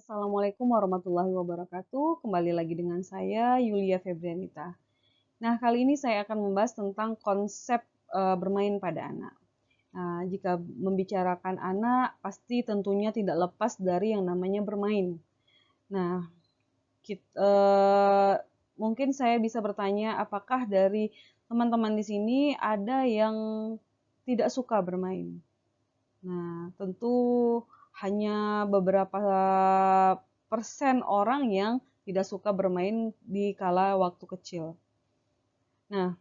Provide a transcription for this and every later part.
Assalamualaikum warahmatullahi wabarakatuh. Kembali lagi dengan saya Yulia Febrianita. Nah, kali ini saya akan membahas tentang konsep bermain pada anak. Nah, jika membicarakan anak, pasti tentunya tidak lepas dari yang namanya bermain. Nah, mungkin saya bisa bertanya, apakah dari teman-teman di sini ada yang tidak suka bermain? Nah, tentu hanya beberapa persen orang yang tidak suka bermain di kala waktu kecil. Nah,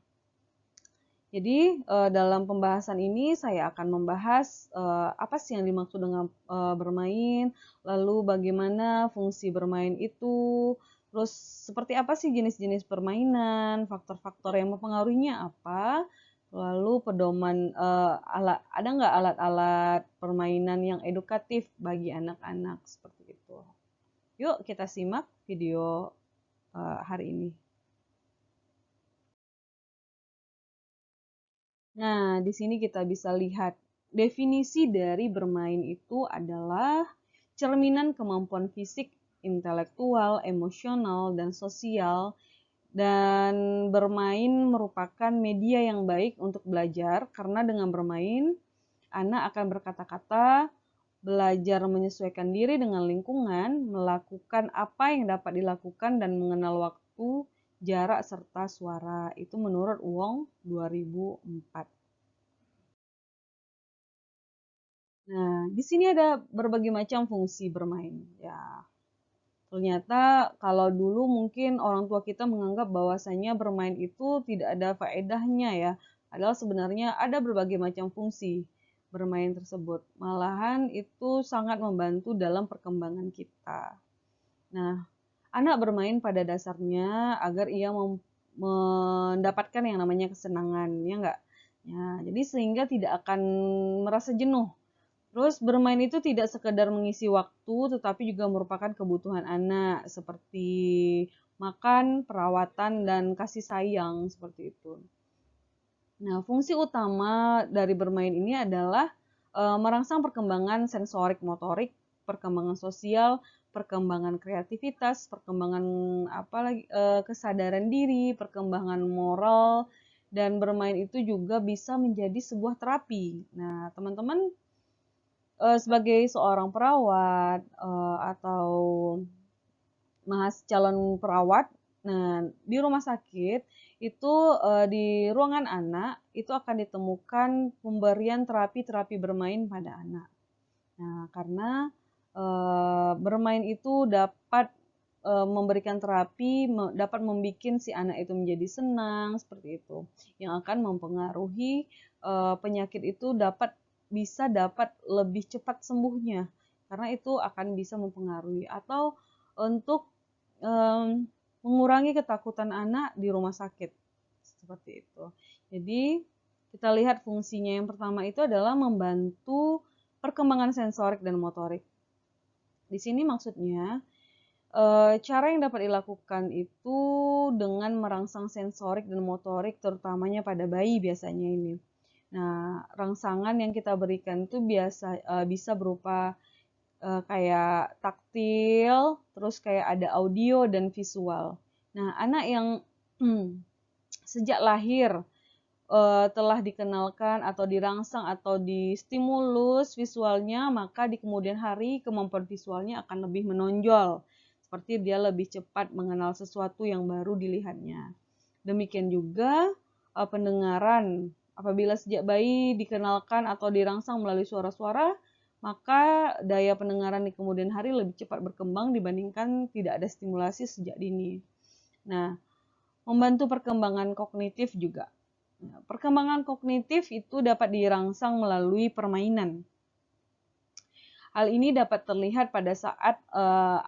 jadi dalam pembahasan ini saya akan membahas apa sih yang dimaksud dengan bermain, lalu bagaimana fungsi bermain itu, terus seperti apa sih jenis-jenis permainan, faktor-faktor yang mempengaruhinya apa, lalu pedoman ada nggak alat-alat permainan yang edukatif bagi anak-anak seperti itu. Yuk kita simak video hari ini. Nah, di sini kita bisa lihat definisi dari bermain itu adalah cerminan kemampuan fisik, intelektual, emosional, dan sosial. Dan bermain merupakan media yang baik untuk belajar karena dengan bermain, anak akan berkata-kata, belajar menyesuaikan diri dengan lingkungan, melakukan apa yang dapat dilakukan, dan mengenal waktu, jarak, serta suara. Itu menurut Wong 2004. Nah, di sini ada berbagai macam fungsi bermain. Ya, ternyata kalau dulu mungkin orang tua kita menganggap bahwasanya bermain itu tidak ada faedahnya ya. Padahal sebenarnya ada berbagai macam fungsi bermain tersebut. Malahan itu sangat membantu dalam perkembangan kita. Nah, anak bermain pada dasarnya agar ia mendapatkan yang namanya kesenangan, ya enggak? Ya, jadi sehingga tidak akan merasa jenuh. Terus bermain itu tidak sekedar mengisi waktu, tetapi juga merupakan kebutuhan anak, seperti makan, perawatan, dan kasih sayang, seperti itu. Nah, fungsi utama dari bermain ini adalah merangsang perkembangan sensorik motorik, perkembangan sosial, perkembangan kreativitas, perkembangan kesadaran diri, perkembangan moral, dan bermain itu juga bisa menjadi sebuah terapi. Nah, teman-teman sebagai seorang perawat atau calon perawat, nah di rumah sakit itu di ruangan anak itu akan ditemukan pemberian terapi-terapi bermain pada anak. Nah, karena bermain itu dapat memberikan terapi, dapat membuat si anak itu menjadi senang seperti itu, yang akan mempengaruhi penyakit itu dapat lebih cepat sembuhnya, karena itu akan bisa mempengaruhi atau untuk mengurangi ketakutan anak di rumah sakit seperti itu. Jadi kita lihat fungsinya yang pertama itu adalah membantu perkembangan sensorik dan motorik. Di sini maksudnya cara yang dapat dilakukan itu dengan merangsang sensorik dan motorik terutamanya pada bayi biasanya ini. Nah, rangsangan yang kita berikan itu bisa berupa kayak taktil, terus kayak ada audio dan visual. Nah, anak yang sejak lahir telah dikenalkan atau dirangsang atau distimulus visualnya, maka di kemudian hari kemampuan visualnya akan lebih menonjol. Seperti dia lebih cepat mengenal sesuatu yang baru dilihatnya. Demikian juga pendengaran. Apabila sejak bayi dikenalkan atau dirangsang melalui suara-suara, maka daya pendengaran di kemudian hari lebih cepat berkembang dibandingkan tidak ada stimulasi sejak dini. Nah, membantu perkembangan kognitif juga. Nah, perkembangan kognitif itu dapat dirangsang melalui permainan. Hal ini dapat terlihat pada saat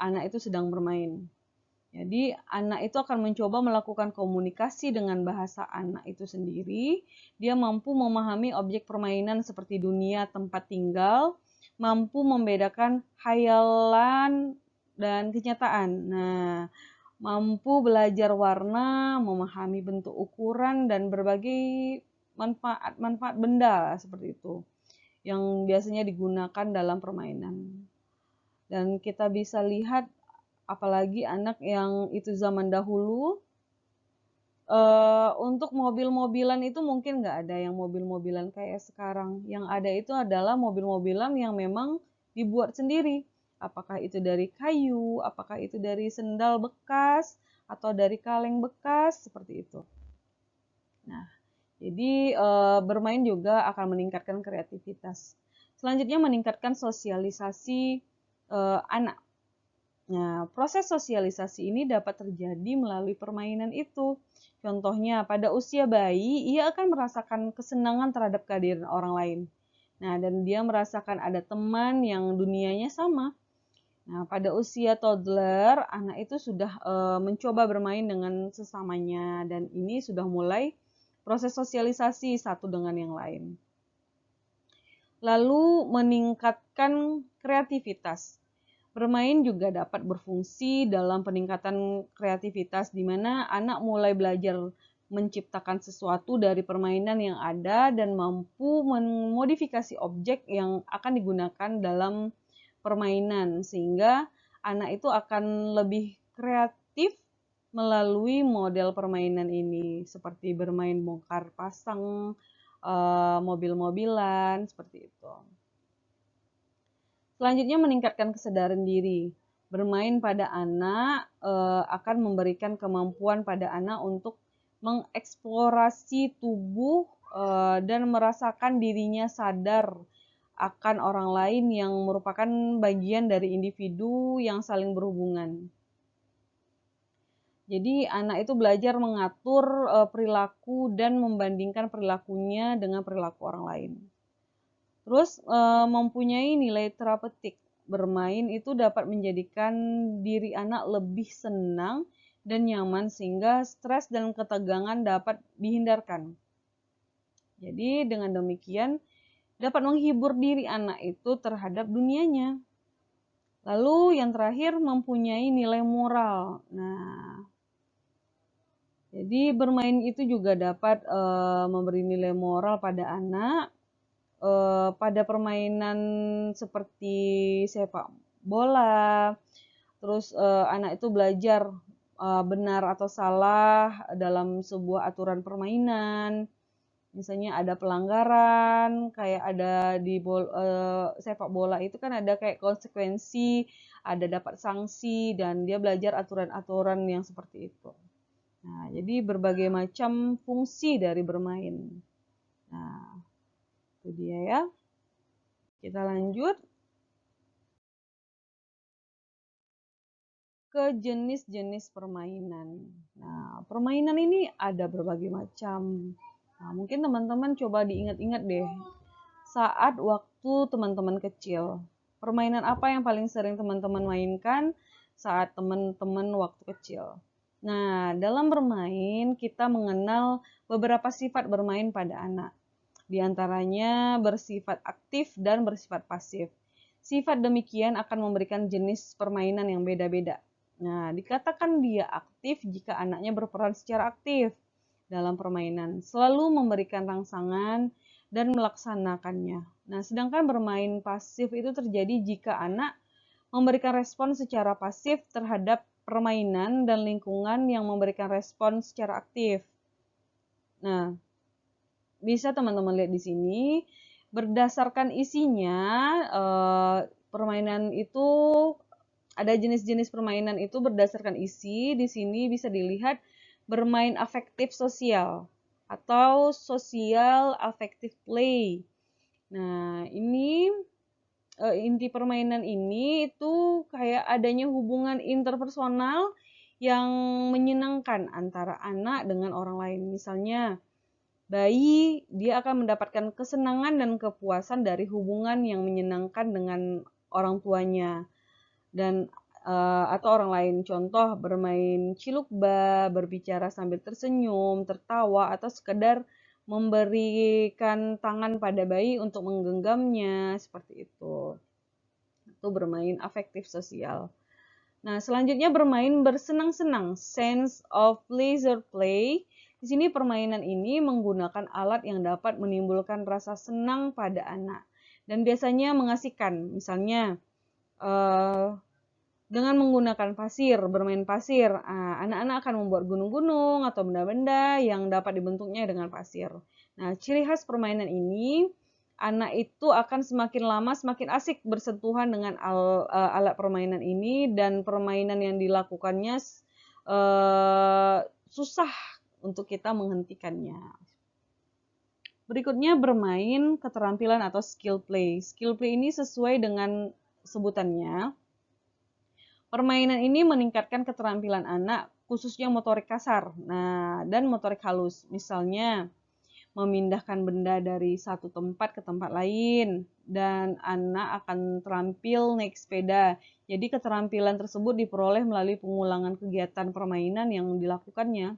anak itu sedang bermain. Jadi anak itu akan mencoba melakukan komunikasi dengan bahasa anak itu sendiri. Dia mampu memahami objek permainan seperti dunia tempat tinggal, mampu membedakan hayalan dan kenyataan. Nah, mampu belajar warna, memahami bentuk ukuran dan berbagai manfaat-manfaat benda seperti itu yang biasanya digunakan dalam permainan. Dan kita bisa lihat apalagi anak yang itu zaman dahulu, untuk mobil-mobilan itu mungkin nggak ada yang mobil-mobilan kayak sekarang. Yang ada itu adalah mobil-mobilan yang memang dibuat sendiri. Apakah itu dari kayu, apakah itu dari sendal bekas, atau dari kaleng bekas, seperti itu. Nah, jadi bermain juga akan meningkatkan kreativitas. Selanjutnya meningkatkan sosialisasi anak. Nah, proses sosialisasi ini dapat terjadi melalui permainan itu. Contohnya, pada usia bayi, ia akan merasakan kesenangan terhadap kehadiran orang lain. Nah, dan dia merasakan ada teman yang dunianya sama. Nah, pada usia toddler, anak itu sudah mencoba bermain dengan sesamanya, dan ini sudah mulai proses sosialisasi satu dengan yang lain. Lalu meningkatkan kreativitas. Bermain juga dapat berfungsi dalam peningkatan kreativitas di mana anak mulai belajar menciptakan sesuatu dari permainan yang ada dan mampu memodifikasi objek yang akan digunakan dalam permainan sehingga anak itu akan lebih kreatif melalui model permainan ini seperti bermain bongkar pasang, mobil-mobilan, seperti itu. Selanjutnya meningkatkan kesadaran diri. Bermain pada anak akan memberikan kemampuan pada anak untuk mengeksplorasi tubuh dan merasakan dirinya sadar akan orang lain yang merupakan bagian dari individu yang saling berhubungan. Jadi anak itu belajar mengatur perilaku dan membandingkan perilakunya dengan perilaku orang lain. Terus mempunyai nilai terapeutik. Bermain itu dapat menjadikan diri anak lebih senang dan nyaman sehingga stres dan ketegangan dapat dihindarkan. Jadi dengan demikian dapat menghibur diri anak itu terhadap dunianya. Lalu yang terakhir mempunyai nilai moral. Nah, jadi bermain itu juga dapat memberi nilai moral pada anak. Pada permainan seperti sepak bola, terus anak itu belajar benar atau salah dalam sebuah aturan permainan. Misalnya ada pelanggaran, kayak ada di sepak bola itu kan ada kayak konsekuensi, ada dapat sanksi, dan dia belajar aturan-aturan yang seperti itu. Nah, jadi berbagai macam fungsi dari bermain. Nah, itu dia ya. Kita lanjut ke jenis-jenis permainan. Nah, permainan ini ada berbagai macam. Nah, mungkin teman-teman coba diingat-ingat deh. Saat waktu teman-teman kecil, permainan apa yang paling sering teman-teman mainkan saat teman-teman waktu kecil? Nah, dalam bermain kita mengenal beberapa sifat bermain pada anak. Di antaranya bersifat aktif dan bersifat pasif. Sifat demikian akan memberikan jenis permainan yang beda-beda. Nah, dikatakan dia aktif jika anaknya berperan secara aktif dalam permainan, selalu memberikan rangsangan dan melaksanakannya. Nah, sedangkan bermain pasif itu terjadi jika anak memberikan respon secara pasif terhadap permainan dan lingkungan yang memberikan respon secara aktif. Nah, bisa teman-teman lihat di sini berdasarkan isinya permainan itu ada jenis-jenis permainan itu berdasarkan isi. Di sini bisa dilihat bermain afektif sosial atau social affective play. Nah, ini inti permainan ini itu kayak adanya hubungan interpersonal yang menyenangkan antara anak dengan orang lain. Misalnya bayi, dia akan mendapatkan kesenangan dan kepuasan dari hubungan yang menyenangkan dengan orang tuanya dan atau orang lain. Contoh bermain cilukba, berbicara sambil tersenyum, tertawa, atau sekedar memberikan tangan pada bayi untuk menggenggamnya, seperti itu. Itu bermain afektif sosial. Nah, selanjutnya bermain bersenang-senang, sense of pleasure play. Di sini permainan ini menggunakan alat yang dapat menimbulkan rasa senang pada anak dan biasanya mengasihkan. Misalnya, Dengan menggunakan pasir, bermain pasir, anak-anak akan membuat gunung-gunung atau benda-benda yang dapat dibentuknya dengan pasir. Nah, ciri khas permainan ini, anak itu akan semakin lama semakin asik bersentuhan dengan alat permainan ini, dan permainan yang dilakukannya susah untuk kita menghentikannya. Berikutnya bermain keterampilan atau skill play. Skill play ini sesuai dengan sebutannya. Permainan ini meningkatkan keterampilan anak, khususnya motorik kasar, dan motorik halus. Misalnya, memindahkan benda dari satu tempat ke tempat lain, dan anak akan terampil naik sepeda. Jadi keterampilan tersebut diperoleh melalui pengulangan kegiatan permainan yang dilakukannya.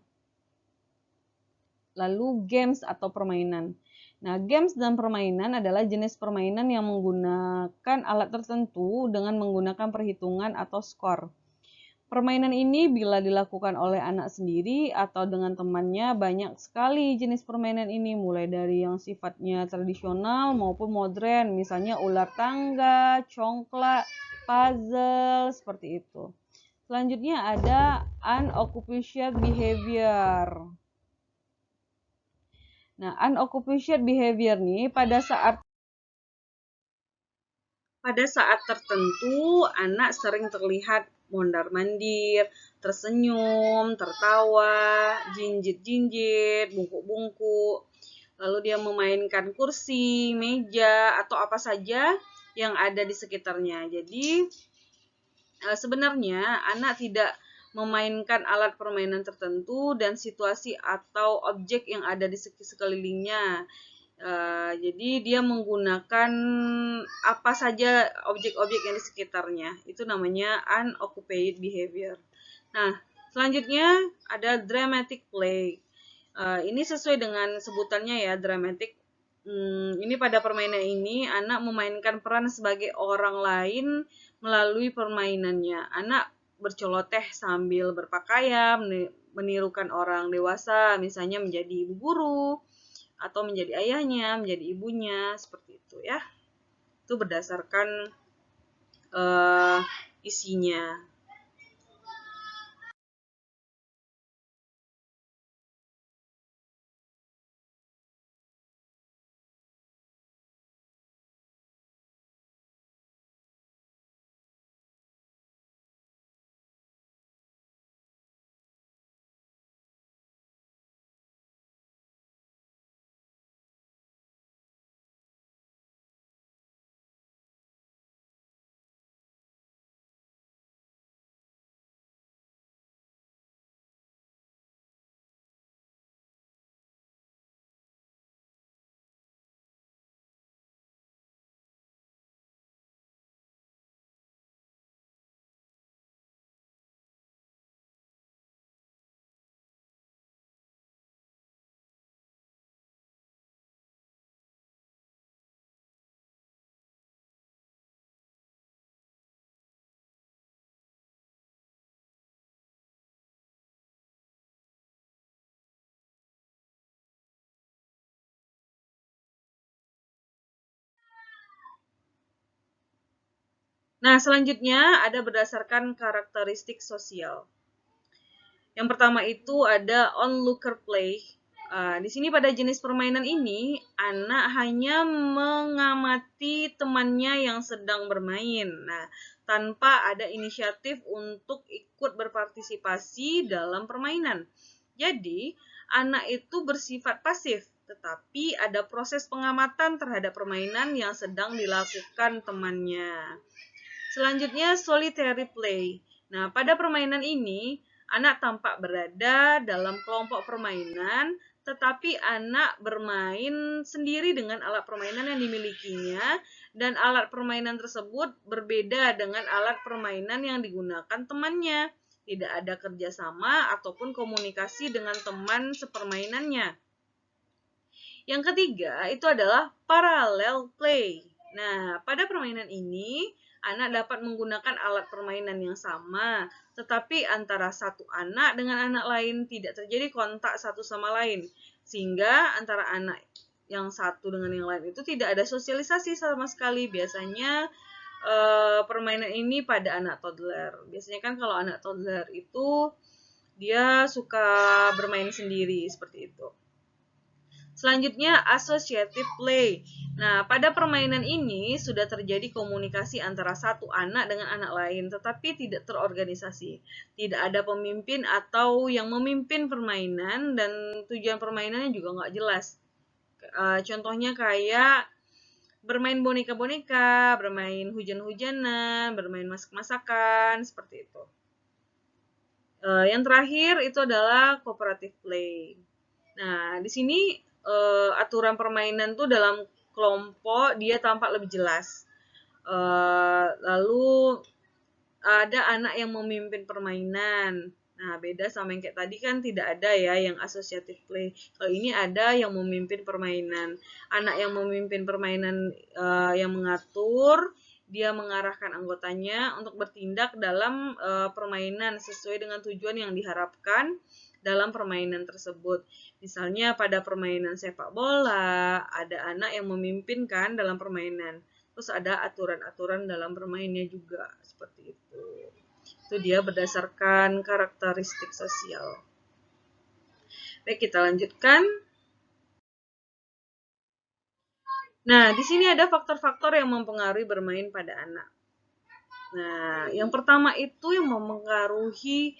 Lalu games atau permainan. Nah, games dan permainan adalah jenis permainan yang menggunakan alat tertentu dengan menggunakan perhitungan atau skor. Permainan ini bila dilakukan oleh anak sendiri atau dengan temannya, banyak sekali jenis permainan ini, mulai dari yang sifatnya tradisional maupun modern, misalnya ular tangga, congklak, puzzle, seperti itu. Selanjutnya ada unoccupied behavior. Nah, unoccupied behavior nih pada saat tertentu anak sering terlihat mondar-mandir, tersenyum, tertawa, jinjit-jinjit, bungkuk-bungkuk. Lalu dia memainkan kursi, meja, atau apa saja yang ada di sekitarnya. Jadi sebenarnya anak tidak memainkan alat permainan tertentu dan situasi atau objek yang ada di sekelilingnya. Jadi dia menggunakan apa saja objek-objek yang di sekitarnya. Itu namanya unoccupied behavior. Nah, selanjutnya ada dramatic play. Ini sesuai dengan sebutannya ya, dramatic. Ini pada permainan ini anak memainkan peran sebagai orang lain melalui permainannya. Anak berceloteh sambil berpakaian, menirukan orang dewasa, misalnya menjadi ibu guru, atau menjadi ayahnya, menjadi ibunya, seperti itu ya. Itu berdasarkan isinya. Nah, selanjutnya ada berdasarkan karakteristik sosial. Yang pertama itu ada onlooker play. Di sini pada jenis permainan ini, anak hanya mengamati temannya yang sedang bermain. Nah, tanpa ada inisiatif untuk ikut berpartisipasi dalam permainan. Jadi, anak itu bersifat pasif, tetapi ada proses pengamatan terhadap permainan yang sedang dilakukan temannya. Selanjutnya, solitary play. Nah, pada permainan ini, anak tampak berada dalam kelompok permainan, tetapi anak bermain sendiri dengan alat permainan yang dimilikinya, dan alat permainan tersebut berbeda dengan alat permainan yang digunakan temannya. Tidak ada kerjasama ataupun komunikasi dengan teman sepermainannya. Yang ketiga itu adalah parallel play. Nah, pada permainan ini, anak dapat menggunakan alat permainan yang sama, tetapi antara satu anak dengan anak lain tidak terjadi kontak satu sama lain, sehingga antara anak yang satu dengan yang lain itu tidak ada sosialisasi sama sekali. Biasanya permainan ini pada anak toddler. Biasanya kan kalau anak toddler itu dia suka bermain sendiri seperti itu. Selanjutnya, associative play. Nah, pada permainan ini sudah terjadi komunikasi antara satu anak dengan anak lain, tetapi tidak terorganisasi. Tidak ada pemimpin atau yang memimpin permainan, dan tujuan permainannya juga nggak jelas. Contohnya kayak bermain boneka-boneka, bermain hujan-hujanan, bermain masak-masakan, seperti itu. Yang terakhir itu adalah cooperative play. Nah, di sini aturan permainan tuh dalam kelompok dia tampak lebih jelas. Lalu ada anak yang memimpin permainan. Nah, beda sama yang kayak tadi kan tidak ada ya yang associative play. Kalau ini ada yang memimpin permainan. Anak yang memimpin permainan yang mengatur, dia mengarahkan anggotanya untuk bertindak dalam permainan sesuai dengan tujuan yang diharapkan dalam permainan tersebut. Misalnya pada permainan sepak bola, ada anak yang memimpin kan dalam permainan. Terus ada aturan-aturan dalam bermainnya juga, seperti itu. Itu dia berdasarkan karakteristik sosial. Baik, kita lanjutkan. Nah, di sini ada faktor-faktor yang mempengaruhi bermain pada anak. Nah, yang pertama itu yang mempengaruhi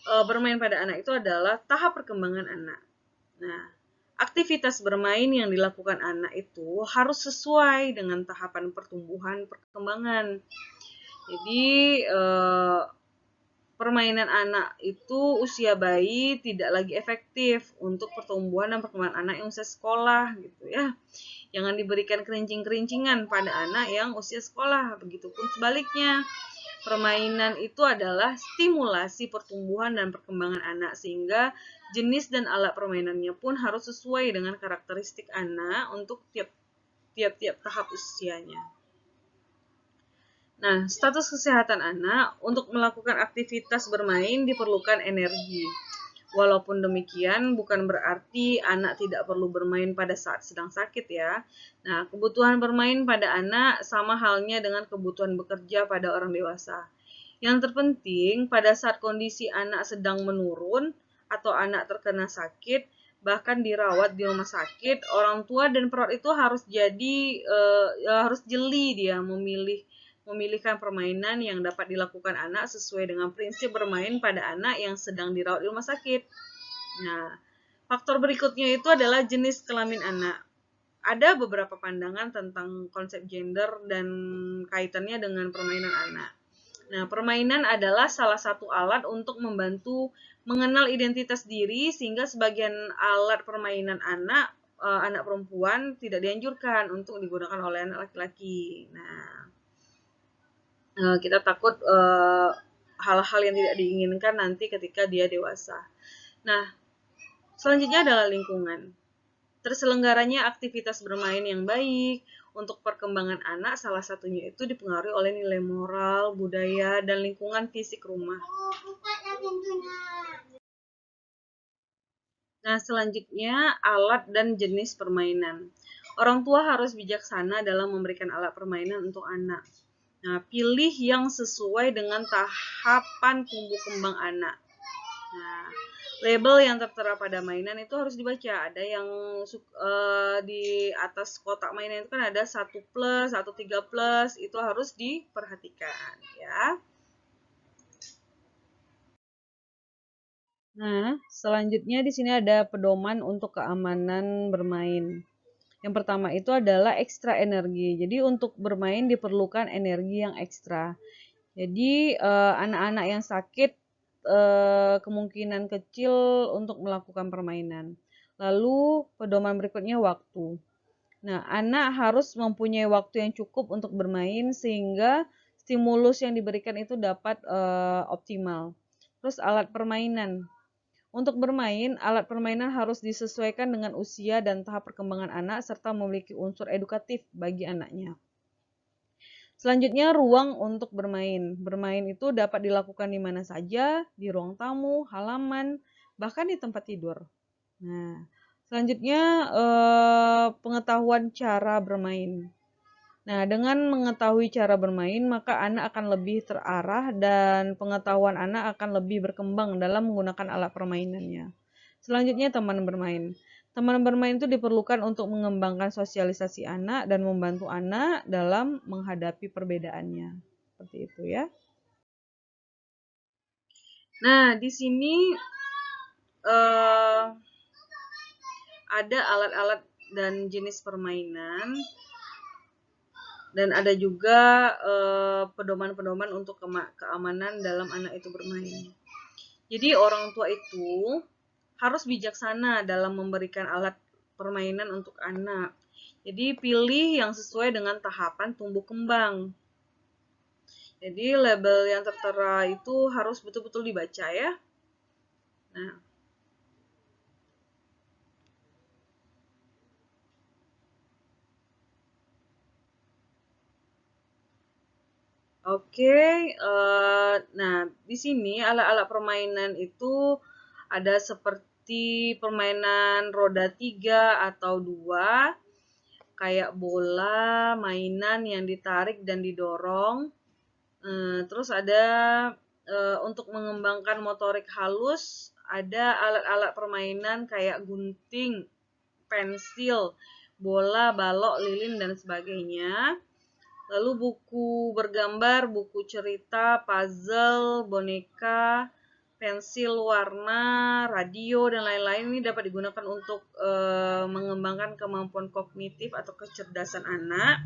bermain pada anak itu adalah tahap perkembangan anak. Nah, aktivitas bermain yang dilakukan anak itu harus sesuai dengan tahapan pertumbuhan perkembangan. Jadi, permainan anak itu usia bayi tidak lagi efektif untuk pertumbuhan dan perkembangan anak yang usia sekolah gitu ya. Jangan diberikan kerincing-kerincingan pada anak yang usia sekolah, begitupun sebaliknya. Permainan itu adalah stimulasi pertumbuhan dan perkembangan anak, sehingga jenis dan alat permainannya pun harus sesuai dengan karakteristik anak untuk tiap-tiap tahap usianya. Nah, status kesehatan anak untuk melakukan aktivitas bermain diperlukan energi. Walaupun demikian, bukan berarti anak tidak perlu bermain pada saat sedang sakit ya. Nah, kebutuhan bermain pada anak sama halnya dengan kebutuhan bekerja pada orang dewasa. Yang terpenting, pada saat kondisi anak sedang menurun atau anak terkena sakit, bahkan dirawat di rumah sakit, orang tua dan perawat itu harus harus jeli dia memilihkan permainan yang dapat dilakukan anak sesuai dengan prinsip bermain pada anak yang sedang dirawat di rumah sakit. Nah, faktor berikutnya itu adalah jenis kelamin anak. Ada beberapa pandangan tentang konsep gender dan kaitannya dengan permainan anak. Nah, permainan adalah salah satu alat untuk membantu mengenal identitas diri, sehingga sebagian alat permainan anak perempuan tidak dianjurkan untuk digunakan oleh anak laki-laki. Nah, kita takut hal-hal yang tidak diinginkan nanti ketika dia dewasa. Nah, selanjutnya adalah lingkungan. Terselenggaranya aktivitas bermain yang baik untuk perkembangan anak salah satunya itu dipengaruhi oleh nilai moral, budaya, dan lingkungan fisik rumah. Nah, selanjutnya alat dan jenis permainan. Orang tua harus bijaksana dalam memberikan alat permainan untuk anak. Nah, pilih yang sesuai dengan tahapan tumbuh kembang anak. Nah, label yang tertera pada mainan itu harus dibaca. Ada yang di atas kotak mainan itu kan ada 1+, 1+, itu harus diperhatikan ya. Nah, selanjutnya di sini ada pedoman untuk keamanan bermain. Yang pertama itu adalah ekstra energi. Jadi untuk bermain diperlukan energi yang ekstra. Jadi anak-anak yang sakit kemungkinan kecil untuk melakukan permainan. Lalu pedoman berikutnya waktu. Nah, anak harus mempunyai waktu yang cukup untuk bermain sehingga stimulus yang diberikan itu dapat optimal. Terus alat permainan. Untuk bermain, alat permainan harus disesuaikan dengan usia dan tahap perkembangan anak serta memiliki unsur edukatif bagi anaknya. Selanjutnya, ruang untuk bermain. Bermain itu dapat dilakukan di mana saja, di ruang tamu, halaman, bahkan di tempat tidur. Nah, selanjutnya pengetahuan cara bermain. Nah, dengan mengetahui cara bermain, maka anak akan lebih terarah dan pengetahuan anak akan lebih berkembang dalam menggunakan alat permainannya. Selanjutnya, teman bermain. Teman bermain itu diperlukan untuk mengembangkan sosialisasi anak dan membantu anak dalam menghadapi perbedaannya. Seperti itu ya. Nah, di sini ada alat-alat dan jenis permainan, dan ada juga pedoman-pedoman untuk keamanan dalam anak itu bermain. Jadi orang tua itu harus bijaksana dalam memberikan alat permainan untuk anak. Jadi pilih yang sesuai dengan tahapan tumbuh kembang. Jadi label yang tertera itu harus betul-betul dibaca ya. Nah, oke, nah di sini alat-alat permainan itu ada seperti permainan roda 3 atau 2, kayak bola, mainan yang ditarik dan didorong. Terus ada untuk mengembangkan motorik halus, ada alat-alat permainan kayak gunting, pensil, bola, balok, lilin, dan sebagainya. Lalu buku bergambar, buku cerita, puzzle, boneka, pensil warna, radio, dan lain-lain ini dapat digunakan untuk mengembangkan kemampuan kognitif atau kecerdasan anak.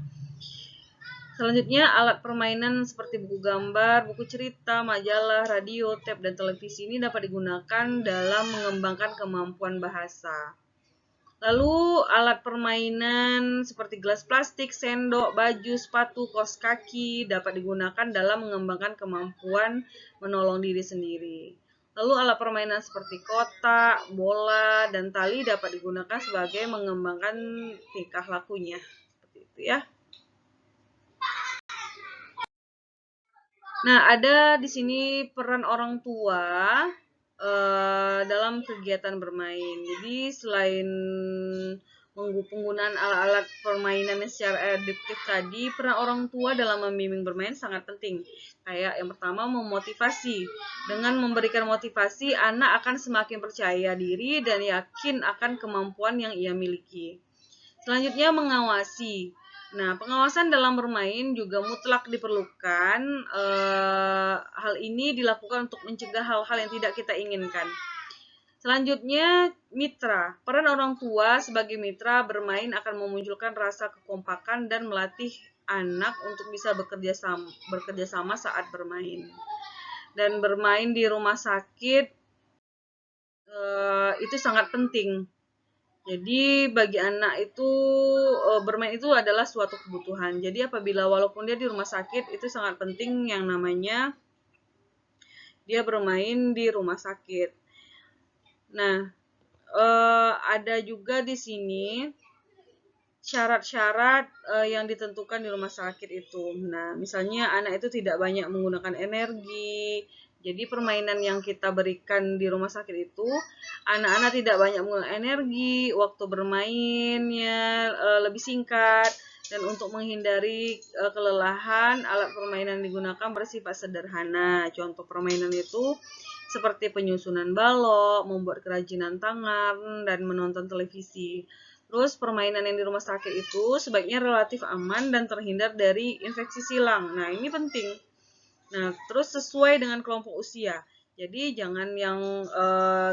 Selanjutnya, alat permainan seperti buku gambar, buku cerita, majalah, radio, tape, dan televisi ini dapat digunakan dalam mengembangkan kemampuan bahasa. Lalu alat permainan seperti gelas plastik, sendok, baju, sepatu, kaos kaki dapat digunakan dalam mengembangkan kemampuan menolong diri sendiri. Lalu alat permainan seperti kotak, bola, dan tali dapat digunakan sebagai mengembangkan tingkah lakunya. Seperti itu ya. Nah, ada di sini peran orang tua dalam kegiatan bermain. Jadi selain penggunaan alat-alat permainan secara adaptif tadi, peran orang tua dalam membimbing bermain sangat penting. Kayak yang pertama, memotivasi. Dengan memberikan motivasi, anak akan semakin percaya diri dan yakin akan kemampuan yang ia miliki. Selanjutnya, mengawasi. Nah, pengawasan dalam bermain juga mutlak diperlukan. Hal ini dilakukan untuk mencegah hal-hal yang tidak kita inginkan. Selanjutnya, mitra. Peran orang tua sebagai mitra bermain akan memunculkan rasa kekompakan dan melatih anak untuk bisa bekerja sama saat bermain. Dan bermain di rumah sakit itu sangat penting. Jadi bagi anak itu bermain itu adalah suatu kebutuhan. Jadi apabila walaupun dia di rumah sakit, itu sangat penting yang namanya dia bermain di rumah sakit. Nah, ada juga di sini syarat-syarat yang ditentukan di rumah sakit itu. Nah, misalnya anak itu tidak banyak menggunakan energi. Jadi permainan yang kita berikan di rumah sakit itu, anak-anak tidak banyak menggunakan energi, waktu bermainnya lebih singkat, dan untuk menghindari kelelahan, alat permainan digunakan bersifat sederhana. Contoh permainan itu seperti penyusunan balok, membuat kerajinan tangan, dan menonton televisi. Terus permainan yang di rumah sakit itu sebaiknya relatif aman dan terhindar dari infeksi silang. Nah, ini penting. Nah, terus sesuai dengan kelompok usia. Jadi jangan yang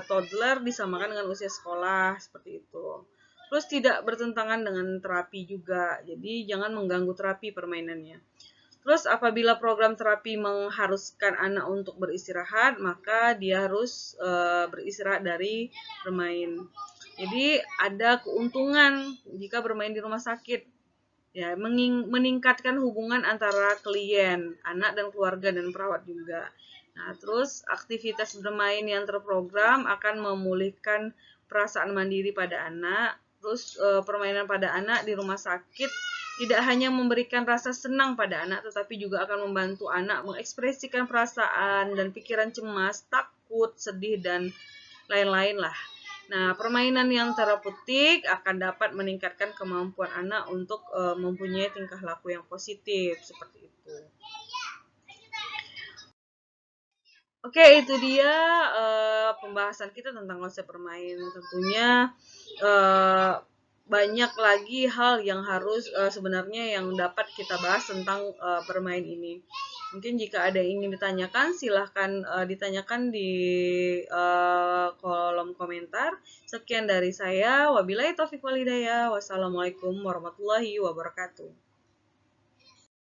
toddler disamakan dengan usia sekolah seperti itu. Terus tidak bertentangan dengan terapi juga. Jadi jangan mengganggu terapi permainannya. Terus apabila program terapi mengharuskan anak untuk beristirahat, maka dia harus beristirahat dari bermain. Jadi ada keuntungan jika bermain di rumah sakit. Ya, meningkatkan hubungan antara klien, anak dan keluarga dan perawat juga. Nah, terus aktivitas bermain yang terprogram akan memulihkan perasaan mandiri pada anak. Terus permainan pada anak di rumah sakit tidak hanya memberikan rasa senang pada anak, tetapi juga akan membantu anak mengekspresikan perasaan dan pikiran cemas, takut, sedih, dan lain-lain lah. Nah, permainan yang terapeutik akan dapat meningkatkan kemampuan anak untuk mempunyai tingkah laku yang positif seperti itu. Oke, itu dia pembahasan kita tentang konsep bermain. Tentunya banyak lagi hal yang harus sebenarnya yang dapat kita bahas tentang bermain ini. Mungkin jika ada yang ingin ditanyakan, silahkan ditanyakan di kolom komentar. Sekian dari saya. Wabillahi taufiq walhidayah. Wassalamualaikum warahmatullahi wabarakatuh.